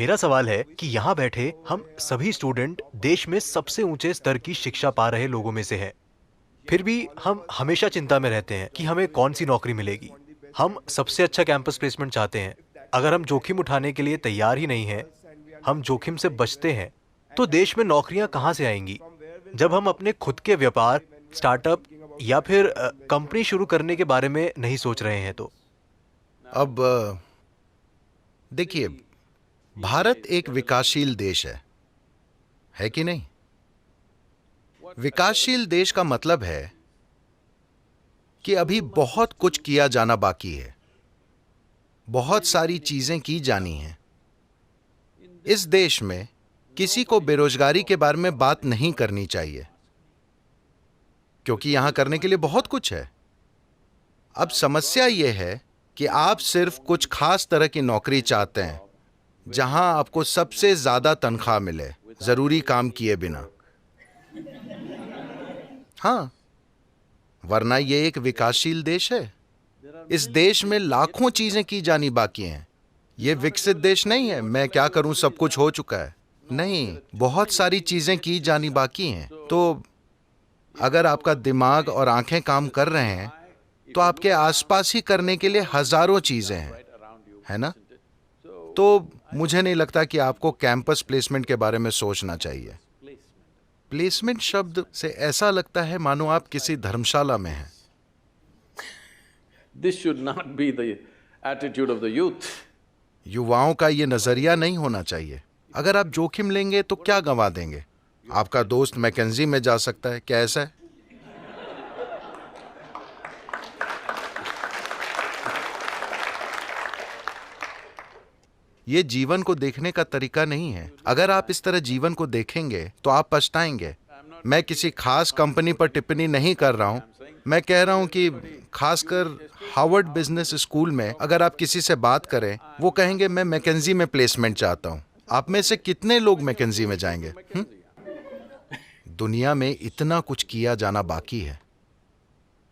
मेरा सवाल है कि यहाँ बैठे हम सभी स्टूडेंट देश में सबसे ऊंचे स्तर की शिक्षा पा रहे लोगों में से हैं। फिर भी हम हमेशा चिंता में रहते हैं कि हमें कौन सी नौकरी मिलेगी। हम सबसे अच्छा कैंपस प्लेसमेंट चाहते हैं। अगर हम जोखिम उठाने के लिए तैयार ही नहीं हैं, हम जोखिम से बचते हैं, तो देश में नौकरियां कहाँ से आएंगी? जब हम अपने खुद के व्यापार, स्टार्टअप या फिर कंपनी शुरू करने के बारे में नहीं सोच रहे हैं तो। अब देखिए, भारत एक विकासशील देश है कि नहीं? विकासशील देश का मतलब है कि अभी बहुत कुछ किया जाना बाकी है, बहुत सारी चीजें की जानी हैं। इस देश में किसी को बेरोजगारी के बारे में बात नहीं करनी चाहिए, क्योंकि यहां करने के लिए बहुत कुछ है। अब समस्या यह है कि आप सिर्फ कुछ खास तरह की नौकरी चाहते हैं, जहां आपको सबसे ज्यादा तनख्वाह मिले, जरूरी काम किए बिना। हां, वरना यह एक विकासशील देश है। इस देश में लाखों चीजें की जानी बाकी हैं। यह विकसित देश नहीं है, मैं क्या करूं, सब कुछ हो चुका है। नहीं, बहुत सारी चीजें की जानी बाकी हैं। तो अगर आपका दिमाग और आंखें काम कर रहे हैं, तो आपके आसपास ही करने के लिए हजारों चीजें हैं, है ना? तो मुझे नहीं लगता कि आपको कैंपस प्लेसमेंट के बारे में सोचना चाहिए। प्लेसमेंट शब्द से ऐसा लगता है मानो आप किसी धर्मशाला में हैं। This should not be the attitude of the youth. युवाओं का ये नजरिया नहीं होना चाहिए। अगर आप जोखिम लेंगे तो क्या गंवा देंगे? आपका दोस्त मैकेंजी में जा सकता है, क्या ऐसा है? ये जीवन को देखने का तरीका नहीं है। अगर आप इस तरह जीवन को देखेंगे तो आप पछताएंगे। मैं किसी खास कंपनी पर टिप्पणी नहीं कर रहा हूं। मैं कह रहा हूं कि खासकर हार्वर्ड बिजनेस स्कूल में अगर आप किसी से बात करें, वो कहेंगे मैं मैकेंजी में प्लेसमेंट चाहता हूं। आप में से कितने लोग मैकेंजी में जाएंगे? दुनिया में इतना कुछ किया जाना बाकी है।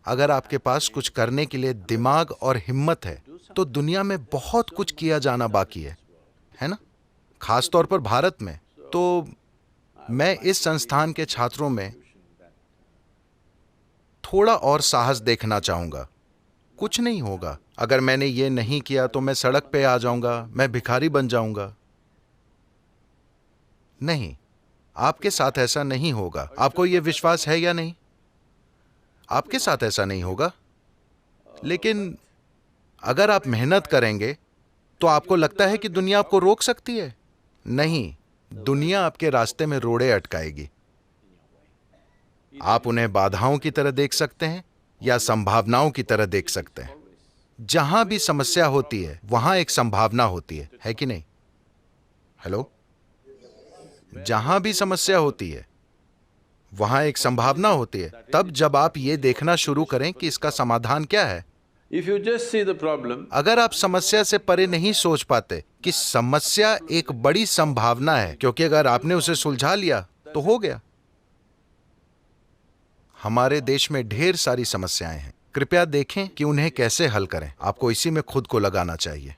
अगर आपके पास कुछ करने के लिए दिमाग और हिम्मत है, तो दुनिया में बहुत कुछ किया जाना बाकी है ना? खास तौर पर भारत में। तो मैं इस संस्थान के छात्रों में थोड़ा और साहस देखना चाहूंगा। कुछ नहीं होगा। अगर मैंने ये नहीं किया तो मैं सड़क पे आ जाऊंगा, मैं भिखारी बन जाऊंगा। नहीं, आपके साथ ऐसा नहीं होगा। आपको यह विश्वास है या नहीं? आपके साथ ऐसा नहीं होगा। लेकिन अगर आप मेहनत करेंगे तो आपको लगता है कि दुनिया आपको रोक सकती है? नहीं, दुनिया आपके रास्ते में रोड़े अटकाएगी। आप उन्हें बाधाओं की तरह देख सकते हैं या संभावनाओं की तरह देख सकते हैं। जहां भी समस्या होती है, वहां एक संभावना होती है कि नहीं? हेलो? जहां भी समस्या होती है, वहां एक संभावना होती है। तब जब आप ये देखना शुरू करें कि इसका समाधान क्या है। If you just see the problem, अगर आप समस्या से परे नहीं सोच पाते कि समस्या एक बड़ी संभावना है, क्योंकि अगर आपने उसे सुलझा लिया तो हो गया। हमारे देश में ढेर सारी समस्याएं हैं। कृपया देखें कि उन्हें कैसे हल करें। आपको इसी में खुद को लगाना चाहिए।